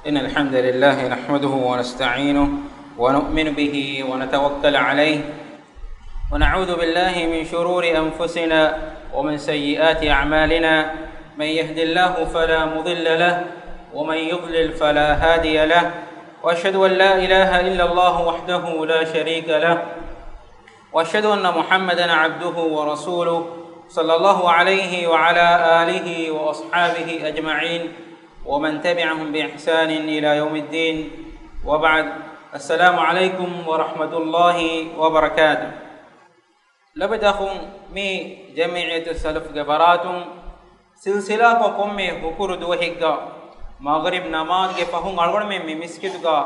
إن الحمد لله نحمده ونستعينه ونؤمن به ونتوكل عليه ونعوذ بالله من شرور أنفسنا ومن سيئات أعمالنا. من يهد الله فلا مضل له ومن يضلل فلا هادي له، وأشهد أن لا إله إلا الله وحده لا شريك له، وأشهد أن محمدا عبده ورسوله صلى الله عليه وعلى آله وأصحابه أجمعين ومن تبعهم بإحسان إلى يوم الدين، وبعد. السلام عليكم ورحمة الله وبركاته. لبدأكم مي جمعية السلف جبراتم سلسلة كم هكور دوهيكا مغرب نماز کے فهم أرغن میں مسجد کا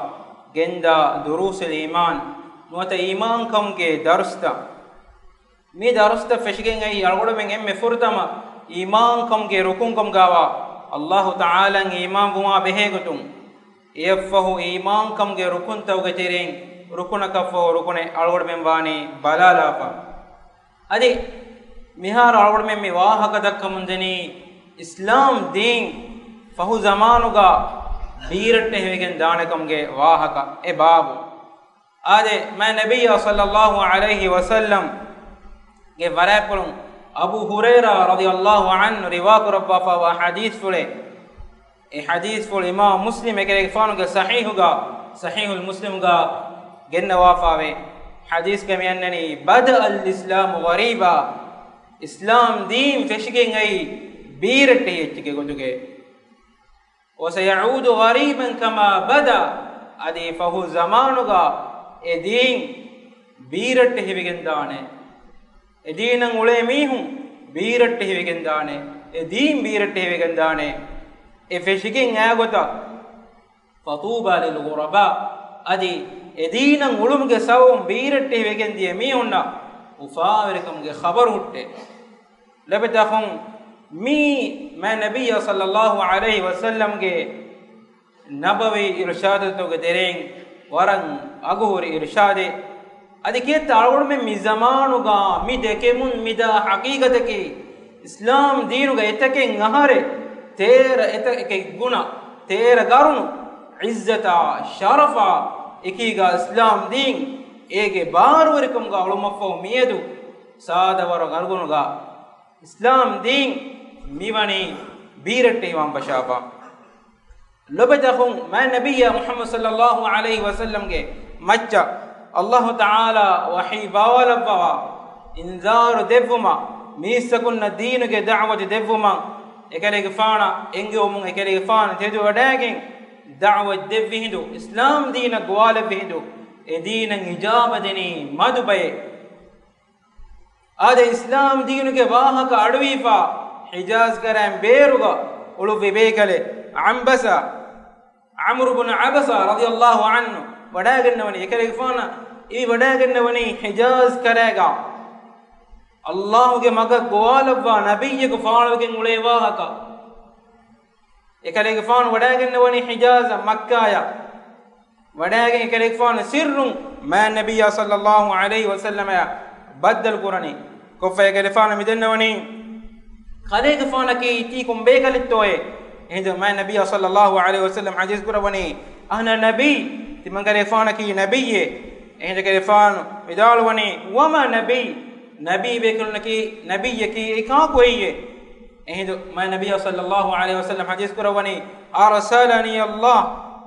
گندا دروس الإيمان نوت إيمان كم کے درستا می درستا فشگیں گئی أرغن میں میں فرتما إيمان كم کے رکن کم گاوا الله تعالى إيمان بما بهجتم يفه إيمان كم جه ركن توجتيرين ركن كفه ركن أرغب من باني بلالافا أدي مهار أرغب من مواها كذا كمندني إسلام دين فهو زمانوغا بيرته هيجن دانه كم جه واها كإبابو أدي ما نبي صلى الله عليه وسلم جه ورائبلون أبو هريرة رضي الله عنه رواق ربا فوا حديث فله حديث فل إمام مسلم كده فانو صحيح المسلم جن وافاوي حديث كم أنني بدأ الإسلام غريبا إسلام دين فشكين أي بيرته يتكي قدوكي وسيعود غريبا كما بدأ أدي فهو زمانوغا إدين بيرته بيجندانه එදීනන් උලේ මීහුන් බීරට්ටි හිවෙගෙන් දානේ එදීන් බීරට්ටි හිවෙගෙන් දානේ ඒ ෆෙෂිකින් ඈගොත ෆතූබා ලිල් ගුරබා අදි එදීනන් උළුමගේ සවුම් බීරට්ටි හිවෙගෙන් දිය මීහුන්නා උෆාවරකම්ගේ خبر හුට්ටේ ලබතහුම් මී මා නබිය සල්ලල්ලාහු අලයිහි වසල්ලම්ගේ නබවි ඉර්ෂාදතෝගේ දෙරෙන් වරන් අගෝරි ඉර්ෂාදේ أدي كيت أقول من مزمانوغا ميدكمون ميدا حقيقتكي إسلام دينوغا إتكين نهاره تير إتكين غنا تير غارونو عزتا شرفا إكيغا إسلام دين إيجي باروركمغا علمفو ميدو سادا ورا غارغونوغا إسلام دين ميواني بيرتي وان بشابا لبتخون ما نبي محمد صلى الله عليه وسلم کے مچا الله تعالى وحي باولا بوا انذار دفما ميسكن الدين کے دعوت دفما اکلے گفانا انگو من اکلے گفانا تدو وداگن دعوت دفهندو اسلام دین گوال بهندو دین اجابت دینی مدبے آد اسلام دین کے واہ کا اڑویفا حجاز کرم بیرگا اولو بیکلے عنبسا عمرو بن عبسة رضي الله عنه وداغنوني اکلے گفانا ای وڈاگنونی حجاز کرے گا اللہ کے مگا گوالوا نبی کو فانو کے گلے واہ کا ایکلے فان وڈاگنونی حجاز مکہ یا وڈاگن ایکلے فان سر ما نبی صلی اللہ علیہ وسلم بدل قرانی کوفہ ایکلے فان مدنونی خلے فان کی تی کم بیکلتوئے ہند ما نبی صلی اللہ علیہ وسلم حدیث قرانی انا نبی تمنگلے فان کی نبی إهنا كريفان مدالوني وما نبي بيكلنكي نبي يكي إكاكوية إهنا ما النبي صلى الله عليه وسلم حديث كرواني أرسلني الله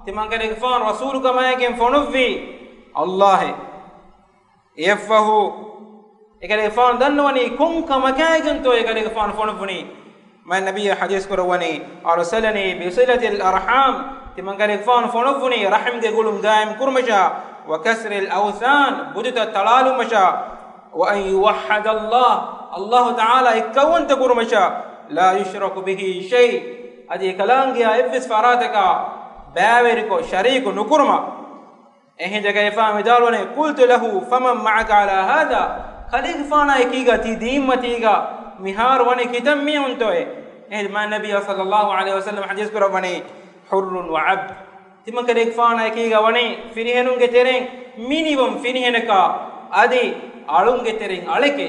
تمان كريفان رسولك ما يكين فنفي الله يفه كريفان دنوني كن كما كايجن تو كريفان فنفني ما النبي حديث كرواني أرسلني بصلة الأرحام تمان كريفان فنفني رحم كقولم دائم كرمشا وكسر الأوثان بدت التلال مشا وأن يوحد الله تعالى يكون تقول مشا لا يشرك به شيء هذه كلام جاء إفس فراتك باورك شريك نكرما إيه جاء يفهم دالونه قلت له فمن معك على هذا خليك فانا يكيغا تديم متيغا مهار وني كتم ميون توي إيه ما النبي صلى الله عليه وسلم حديث كربني حر وعبد تمن كريك فانا كيغا وني فينهنون گترين مينيمم فينهنكا ادي alun getiren aleke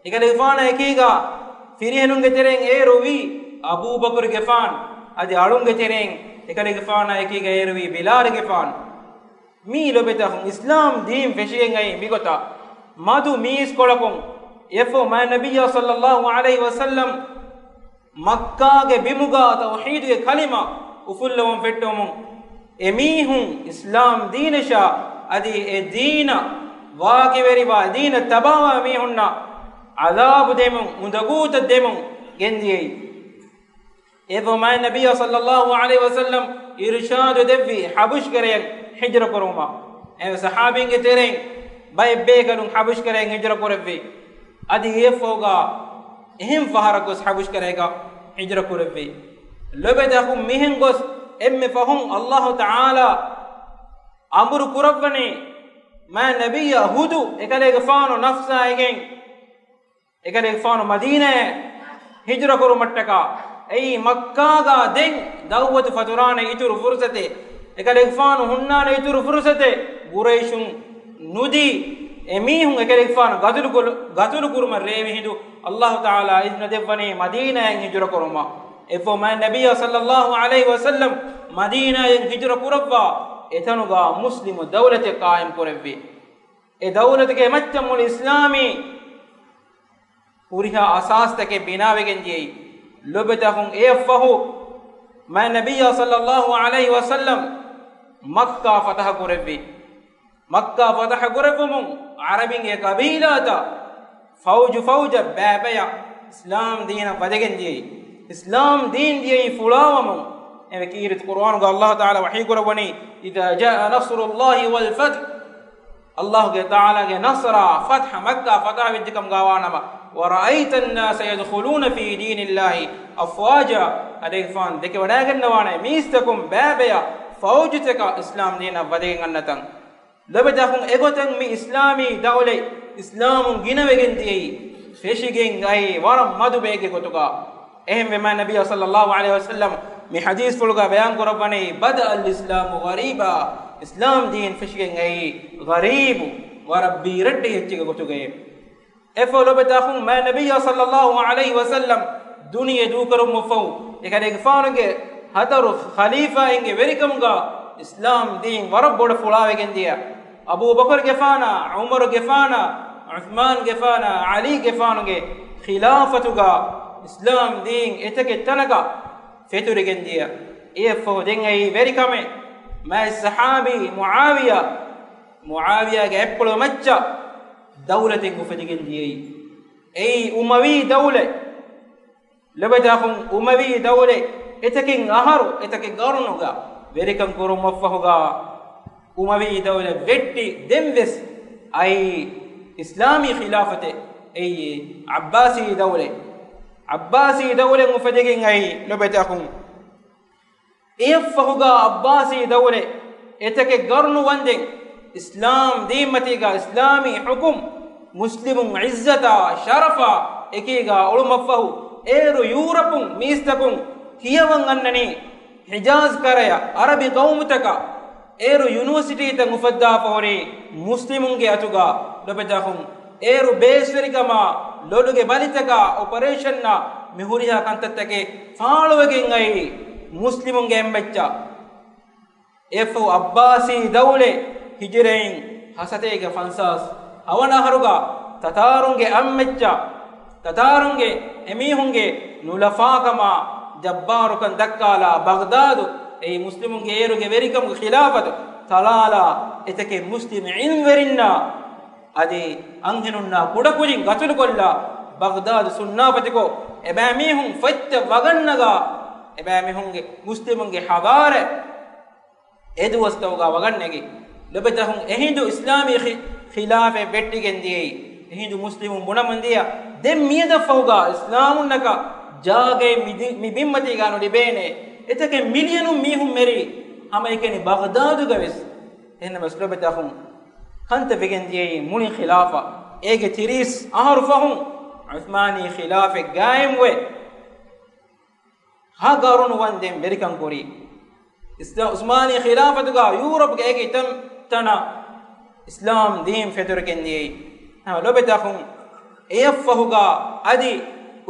ikale fana ekega firihenun getiren e rovi Abu Bakr gefan adi alunge tereng ekalege faana ekiga erwi bilarege faan mi lobeta islam deen feshiyen ai migota madu mis kolakon efo ma nabiyya sallallahu alaihi wasallam makka ge bimuga tauhid ge kalima ufullawon fettomon emihun islam deenesha adi e deena waakiveriwa deena tabawa mihunna azab demun undagut demun gendiyei evo ma nabiyya sallallahu alaihi wasallam irshad devvi habush karen hijra koruma e sahabin ge tereng bay begalun habush karen hijra korevvi adi efoga ehim faharakos habush karega hijra korevvi lobedahum mihen gos emme fahum Allah taala amru kuravane ma nabiyya hudu ekalege faano nafsa egen ekalege faano madina hijra korumattaka ei makka ga den dawwat faturana ituru fursate ekalege faano hunnana ituru fursate quraishun nudi emihun ekalege faano gadulu kurma rewi hindu Allah taala izna devane madina hijra koruma efo ma nabiyya sallallahu alaihi wasallam madina hijra kuravva etanuga muslimu dawlate qaim korevvi e dawlate ke machamul islami puriha asas take binawegen jei lobetahun efahu ma nabiyya sallallahu alaihi wasallam makka fatah korevvi makka fatah korevum arabin e qabilata fauja babaya islam deena padegen jei islam deen jei fulawam ekirit Qur'an ga Allah taala wahi korawani idha jaa nasrullahi wal fath Allah ge taala ge nasra fath makkah fatah vidikam gawanama wa ra'aita an-nasa yadkhuluna fi dinillahi afwaja adeifan deke wadagannawana mistakum babaya faujutaka islam deena wadegen annatan labadahum egotan mi islami dawle islamun ginawegen diyei feshigen ai waram madubege gotuga ehem ma nabiyya sallallahu alaihi wasallam mi hadis fulga bayan korabane bada al-islam ghariba islam deen feshigen ai gharib wa rabbi radde yettiga gotuge efolo betahum ma nabiyya sallallahu alaihi wasallam duniya dukarum mufau ekade faange hadaru khalifa inge verikamga islam deen warab boda fulawegen dia abu bakr gefana umar gefana uthman gefana ali gefange khilafatuga islam deen etake tanaga feturigen dia efo den ai verikame ma sahabi muawiya ge eppolo macca dawlate ko fedigen diei ei umawi dawle lebadahum umawi dawle etakin aharu etake garunuga verikam korum maffahuga umawi dawle vetti demves ai islami khilafate ei abbasi dawle mufadigen ai lebadahum effahuga abbasi dawle etake garnu wanden islam deematiga islami hukum muslimun izzata sharafa ekiga ulumaffahu eru europun mistakun kiyawan annani hijaz karaya arabi qawmutaka eru university ta mufadda fori muslimun ge atuga lobetahum eru besverigama loduge balitaka operation na mihuriha kantattake faalowegen ai muslimun ge embeccha efu abbasi dawle hijrein hasatege fansas awana haruga tatarunge ammeccha tatarunge emihunge nulafakama jabbarukan dakkala baghdad ei muslimunge eruge verikam khilafat talala etake muslim inwerinna adi anhenunna kudakujin gatulu kolla baghdad sunnapatiko ebamihun fatta wagannaga ebamihunge muslimunge hadare eduwastawga wagannege lebetahum ehindu islami khilafe bettigen diyei ehindu muslimun bunamandiya dem miyada fawga islamun naka jage mi bimmati ganu libene etake millionum mihum meri ama ekeni baghdadu gaves enna maslobetahum kanta begen diyei muni khilafa ege tiris aharfahum uthmani khilafe gaimwe hagarun wandem berikan kori usmani khilafatuga europe ge ege tana islam deen feturken diyei ha lobetahum efahuga adi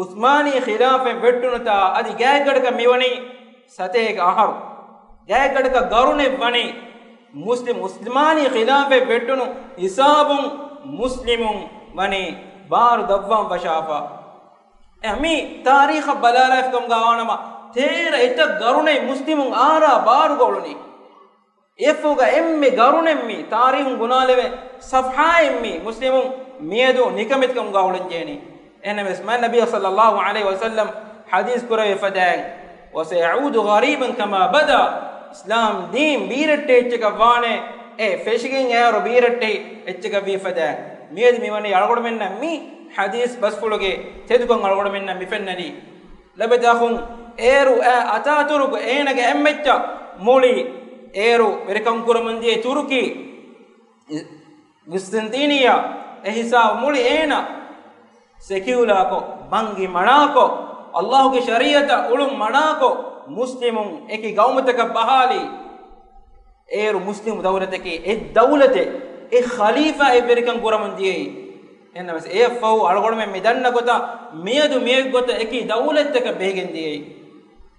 uthmani khilafe vettunata adi gagadaka miwani සතේක ආහාර ගෑකඩක ගරුනේ වනේ මුස්ලිමානි ඛිලාෆෙ වෙටුණු හිසාබුන් මුස්ලිමුන් වනේ බාරු දවම් බෂාෆා එමි තාරීඛ බලාලාෆකම් ගාවනම තේර එත ගරුනේ මුස්ලිමුන් ආරා බාරු ගොළුනි එෆෝග එම්මි ගරුනෙම්මි තාරීඛුන් ගුනාලෙවෙ සෆහා එම්මි මුස්ලිමුන් මියදු නිකමෙත්කම් ගාවලන් ජේනි එනමස් මන් නබිය සල්ලල්ලාහු අලයිහි වසල්ලම් හදීස් කුරේ ෆදාන් وسيعود غريبا كما بدا اسلام دين بيرට්ටේ එච්චක වානේ ෆෙෂිගෙන් යාර බීරට්ටේ එච්චක වීෆදා මියද මිවනේ අලගොඩ මෙන්න මි හදීස් බස්ෆුලගේ තෙදුකන් අලගොඩ මෙන්න මිෆෙන්නනි ලබදාහුන් ඒරු අතාතුරුක ඒනගේ එම්මෙච්ච මොලි ඒරු වෙරකම් කුරමන්දියේ තුරුකි විස්තන්තිනියා එහිසා මොලි ඒන සෙකියුලාකෝ බංගි මනාකෝ අල්ලාහ්ගේ ශරීයත උළුම් මනාකෝ මුස්ලිමුන් එකි ගෞමතක බහාලි ඒරු මුස්ලිම් දෞලතකේ ඒ දෞලතේ ඒ ඛලීෆා ඒ වෙරකම් කුරමන්දියේ එන්නවස් ඒ ෆව් අලගොඩ මෙ මෙදන්න ගොත මියදු මිය ගොත එකි දෞලතක බෙගෙන්දියේ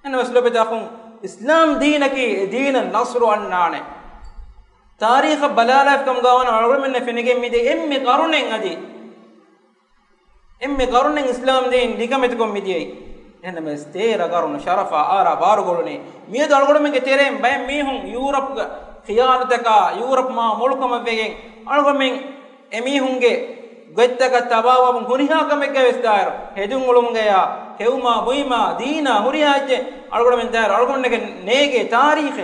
එන්නවස් ලබදාහුන් ඉස්ලාම් දීනකි දීන නස්රු අන්නානේ තාරීඛ බලාලාෆකම් ගාවන අලගොඩ මෙන්න ෆෙනගෙ මිදේ එම්මෙ කරුණෙන් අදී එම්මෙ කරුණෙන් ඉස්ලාම් දීන් ලිකමෙතකොම් මිදියේ එන්නමස් තේර කරුණ ශරෆා ආරා බාරු ගොළුනේ මියද අලගොඩ මෙගේ තෙරෙන් බය මීහුන් යුරප් ඛියානතක යුරප් මා මුල්කම වෙගෙන් අලගොඩ මෙන් එමීහුන්ගේ ගොත්තක තබාවම ගුනිහාකමෙක් වෙස්දාර හෙදුන් උළුම්ගේ යා හෙව්මා බුයිමා දීනා හුරියාජ්ජ අලගොඩ මෙන් දාර අලගොඩ නගේ නේගේ තාරීඛ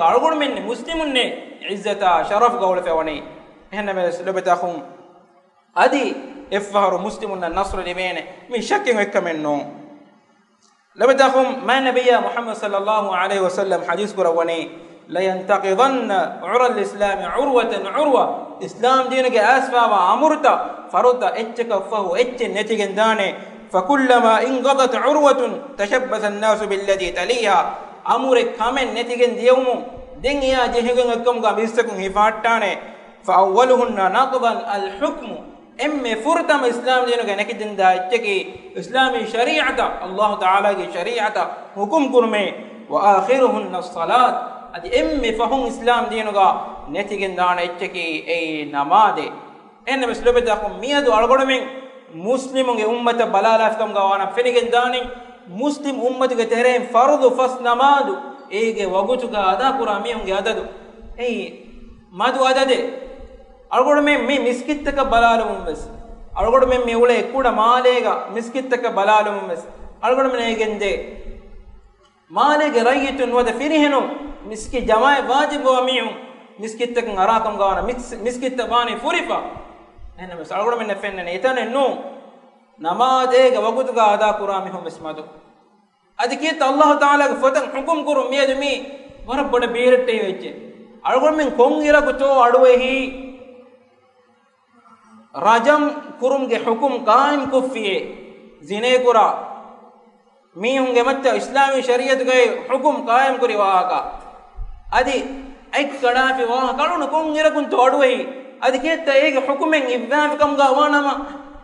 අලගොඩ මෙන් මුස්ලිමුන්නේ ඉස්සතා ශරෆ් ගෞල ෆවනේ එන්නමස් ලබතහුන් අදී එෆහරු මුස්ලිමුන්න නස්ර ලිබේන මි ශක්කෙන් එක්කමෙන්නෝ لبدهم ما نبي محمد صلى الله عليه وسلم حديث قرواني لا ينتقضن عرى الإسلام عروة عروة إسلام دينك أسفا وأمرتا فرد اتك فهو ات نتيجن داني فكلما انقضت عروة تشبث الناس بالذي تليها أمر كامن نتيجن ديوم دنيا جهنم كم قام يستكون هفاتاني فأولهن نقضا الحكم එම්මෙ ෆුර්තම ඉස්ලාම් දිනුක නැකිදින් දා එච්චකි ඉස්ලාමී ශරීඅත අල්ලාහ් තාලාගේ ශරීඅත හුකුම් කුර්මේ වආඛිරුහුන් الصලාත් අදි එම්මෙ ෆහුන් ඉස්ලාම් දිනුක නැතිගෙන් දාන එච්චකි ඒ නමාදේ එන්න මුස්ලිමතකම් මියදු අලගොඩමින් මුස්ලිමුගේ උම්මත බලාලාස්කම් ගාවන ෆෙනිගෙන් දානි මුස්ලිම් උම්මතගේ තෙරෙන් ෆර්දු ෆස් නමාදු ඒගේ වගුතුක අදා කුරා මියුන්ගේ අදදු ඒ මදු අදදේ අලගොඩ මේ මිස්කිත්තක බලාලුම් වෙස් අලගොඩ මේ උලේ කුඩ මාලේග මිස්කිත්තක බලාලුම් වෙස් අලගොඩ මේගෙන්දේ මාලේග රයිතුන් වද ෆිරිහෙනු මිස්කි ජමාය වාජිබ වමියු මිස්කිත්තක අරාකම් ගාන මිස්කිත්ත වානි ෆුරිෆා එනම අලගොඩ මෙන්න ෆෙන්නනේ එතන නෝ නමාදේග වගුතුක අදා කුරා මිහුම් වෙස්මදු අදිකීත අල්ලාහ් තාලාගේ ෆතන් හුකුම් කුරුම් මියදමි වර බඩ බීරටේ වෙච්ච අලගොඩ මෙන් කොන් ඉරගුතෝ අඩුවේහි රජම් කුරුම්ගේ හුකුම් කායිම් කුෆියේ ziනේ කුරා මීහුන්ගේ මත ඉස්ලාමී ශරීයත්ගේ හුකුම් කායිම් කුරි වාහක අදි එක් කඩාෆි වාහ කලුන කොන් ඉරකුන් තෝඩුවේ අදි කේත ඒගේ හුකුමෙන් ඉබ්බාෆකම් ගාවනම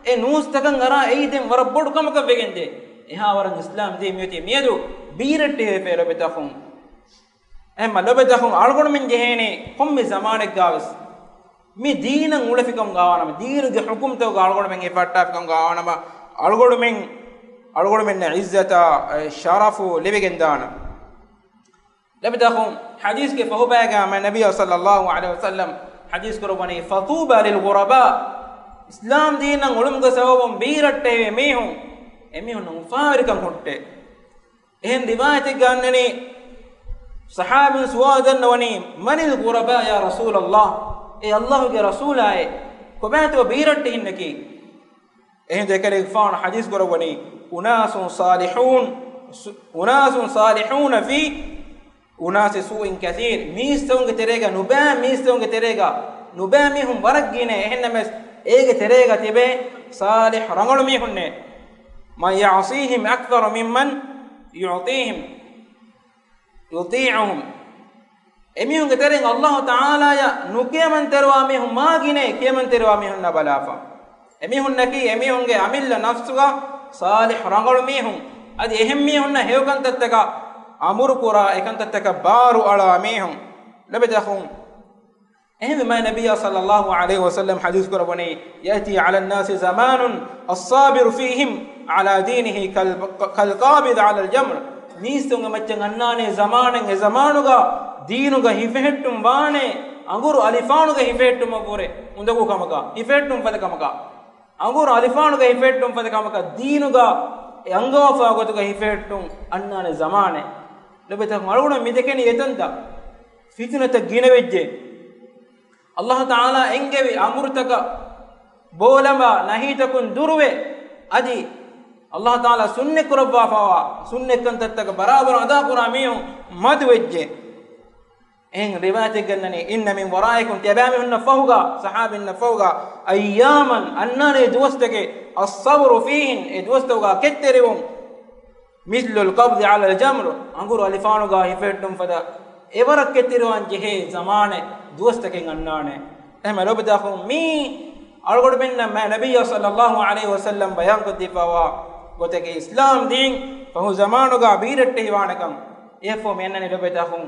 ඒ නූස්තකන් අරා එයිදෙන් වර බොඩු කමක වෙගෙන්දේ එහා වරන් ඉස්ලාම් දී මියති මියදු බීරටේ පෙරබතහුම් එම්ම ලබතහුම් අල්ගොඩ මෙන් ජෙහේනේ කොම්මේ සමානෙක් ගාවස් මේ දීනන් උලෆිකම් ගාවනම දීනුගේ හුකුම් තව අල්ගොඩ මෙන් එපට්ටාෆකම් ගාවනම අල්ගොඩ මෙන් ඉස්සත ශරෆු ලිබෙගෙන් දාන ලබතහුම් حديث کے فہباگا میں نبی صلی اللہ علیہ وسلم حدیث کرونی فطوبى للغرباء اسلام دین උළුම් ගසවම් බීරට්ටේ මේහුන් එමිහුන් මුෆාරිකම් හොට්ටේ එහෙන් රිවායත් ගන්නනේ සහාබින් සුවාදන් වනි මනිල් ගුරබා යා රසූලල්ලාහ් ඒ අල්ලාහ්ගේ රසූලායේ කොබෑතෝ බීරට්ටේ ඉන්නකි එහෙන් දෙකලේ ෆාන හදීස් කරවනි උනාසුන් සාලිහූන ෆී උනාස සූයින් කසීර් මීස්තුන්ගේ තෙරේගා නුබෑ මීස්තුන්ගේ තෙරේගා නුබෑ මිහුන් වරක්ගිනේ එහෙන්නමස් ඒගේ තෙරේගා තිබේ සාලිහ් රංගලු මිහුන්නේ මන් යඅසීහිම් අක්තර මිම්මන් යුතීඋහුම් එමිහුන්ගේ තෙරෙන් අල්ලාහ් තාලා ය නුකියමන් තරවා මිහුන් මාගිනේ කියමන් තරවා මිහුන් නබලාෆා එමිහුන් නකි එමිහුන්ගේ අමිල්ල නෆ්සුගා සාලිහ් රංගලු මිහුන් අදි එහෙම් මිහුන්න හේවකන්තත්තක amuru kura ekantattaka baru ala mehum labadakhum ehme ma nabiyya sallallahu alayhi wasallam hadith kurabani yati ala an-nas zamanun as-sabir fihim ala dinihi kal qabid ala al-jamr nistunga maccan annane zamanen e zamanuga deenuga hifettum waane anguru alifanuga hifettum agore undagu kamaka hifettum padakamaka anguru alifanuga hifettum padakamaka deenuga angafa gotuga hifettum annane zamane lebeta maluguna midekeni etanta fitnata ginevejje Allah Ta'ala engevi amurtaka bolama nahitakun durwe adi Allah Ta'ala sunne kurabba fawa sunne kantattaka barabar ada kuramiyo madwejje en riwayat gannani inna min waraikum tabamihun fahuga sahabin fahuga ayyaman annane duwastage as-sabru fihin edwastoga ketterewum mislul qabd ala al-jamr anguru alifanuga hifetum fada evarak kettiruwan jehe zamane duwastaken annane ehma lobdakhum mi algod benna ma nabiyya sallallahu alaihi wasallam bayan kodifawa goteke islam din pahu zamanuga birette hiwanakam efo mennane lobdakhum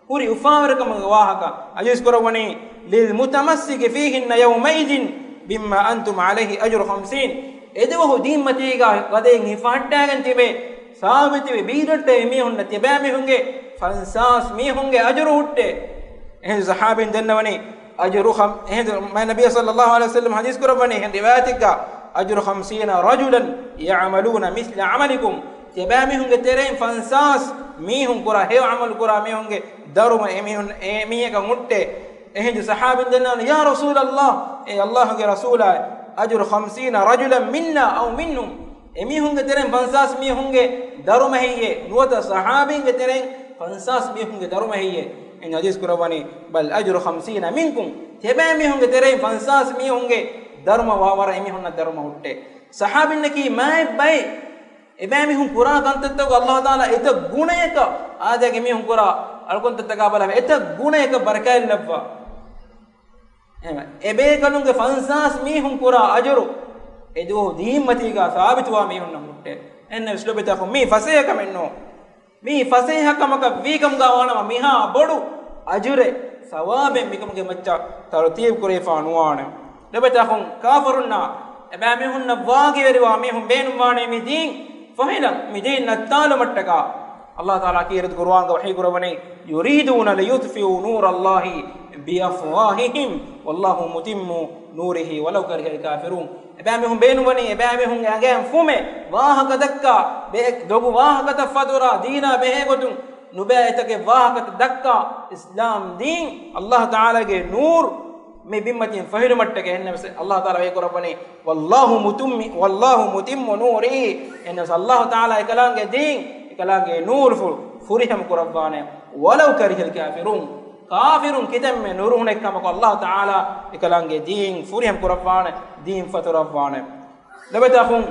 puri ufawarakam wahaka ajis korawani lil mutamassik fihi yawmaidin bimma antum alaihi ajru 50 edewo dimmatiga gaden hifattagen tibe sabiti birette mi honna tibe mi hunge fansas mi hunge ajru hutte eh sahabin dannawani ajru ma nabiy sallallahu alaihi wasallam hadith kurabani hen riwayatika ajru 50 rajulan ya'maluna mithla amalikum tibami hunge tereen fansas mi hun kura he amal kura mi hunge daruma mi hun mi ka mutte eh sahabin dannawani ya rasulullah eh allah ge rasula ajru 50 rajulan minna aw minnum emi hunge tereen fansas mi hunge daruma heye nuwata sahabin ge tereen fansas mi hunge daruma heye en hadis kurawani bal ajru 50 minkum tebami hunge tereen fansas mi hunge daruma wawara emi hunna daruma hutte sahabin ki mai bay ebami hun qura kantatto allah taala eta gunayaka aadage mi hun qura alkontatta bala eta gunayaka barakal labba ebe kanunge fansas mi hun qura ajru edu dimmatiga sabitwa mi hunna hutte en slobeta ko mi fasayaka menno mi faseha kamaka vigam gawana miha bodu ajure sawabe mikamge macca tartib kore fanuwana lebeta khon kafirunna ebami hunna wagi veriwa mi hum benum wane mi din fahila mi din nattalu mattaka Allah Taala kirat Qur'an ga wahi kurawani yuriduna liyutfi'u nur Allah bi afwahihim wallahu mutimmu nurihi walau karihal kafirun ebami hum benum wani ebami hum agam fume wahaka dakka be dogu wahaka tafadura dina behe gotun nubayatake wahaka dakka islam din Allah Taala ge nur me bimmatin fahilu mattake enne Allah Taala ve korabani wallahu mutimmu nurihi enne Allah Taala ekalange din ekalange nur furiham korabane walau karihal kafirun kafirun kitamme nuruhne kamako Allah Taala ekalange din furiham korabane din faturabane labata khun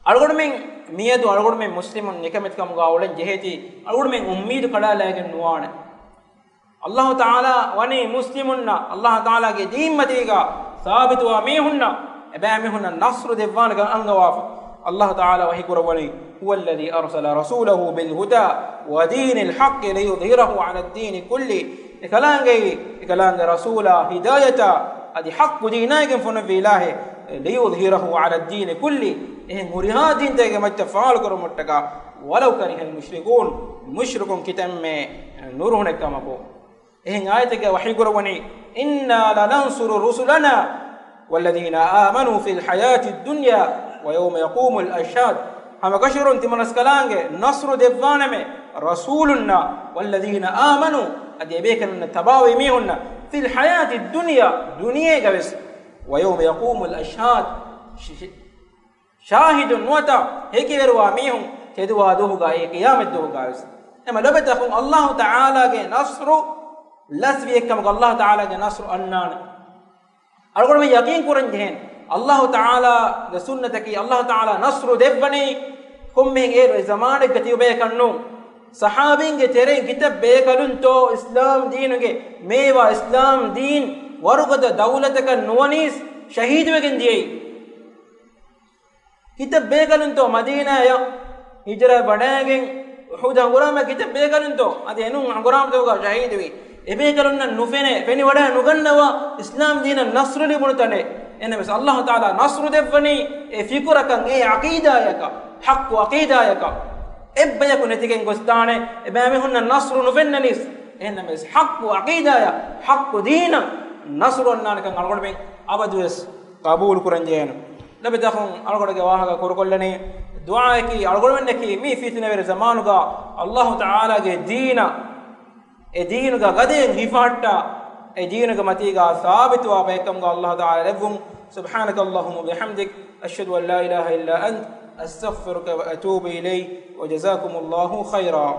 algodmen miyadu algodmen muslimun nikamet kam gawlen jeheti algodmen ummeed kada lagen nuwane Allah Taala wani muslimunna Allah Taala ge dimmatiga sabitu wa mihunna ebami hunna nasru devwana ga angawafa Allah Taala wahi kurawani huwa alladhi arsala rasulahu bil huda wa dinil haqq liyudhhirahu ala ad-din kulli ikalange rasula hidayata adi haqq dinagen fona bilahi liyudhhirahu ala ad-din kulli murihadin tege macca faal koromuttaka walau karihal mushrikun mushrikun kitamme nuruhne kamako ayateke wahi kurawani inna lanansuru rusulana walladhina amanu fil hayati ad-dunya wa yawma yaqumul ashhad hama kashurun timanaskalange nasru devvaname rasulunna walladhina amanu adibekan tabawi mihunna fil hayati ad-dunya duniya gavis wa yawma yaqumul ashhad shahidun wata hekiverwa mihun teduwa duhuga e qiyamat duhuga ema lobetakhun Allah Taala ge nasru lasbi ekkam Allah Taala ge nasru annan algor me yaqeen kuran jehen Allah Taala ge sunnataki Allah Taala nasru devvani kummen e zamane gati ube kannu sahabin ge tere kitab be kalun to islam deenuge mewa islam deen warugada dawlataka nuwanis shahid wegen diyei kitab be kalun to madina ya hijra badagen uhuda angurama kite begalunto ade enun anguram toga shahid wi ebegalunna nufene feni wada nugannawa islam dina nasru libunutane enemes allah taala nasru devani e fikurakan e aqidayaka haqq aqidayaka ebbayaku netigen gostane ebame hunna nasru nufennanis enemes haqq aqidaya haqq dina nasru annanakan algodben abadus qabul kuranjena labitakhun algodage wahaga korukollani du'a ki algodwenneki mi fitna ver zamanuga allah taala ge deena e deenuga gaden hifatta e deenuga matiga sabitu wa bekamga allah taala levum subhanaka allahumma bihamdik ashhadu an la ilaha illa ant astaghfiruka wa atubu ilayk wa jazakumullahu khairan.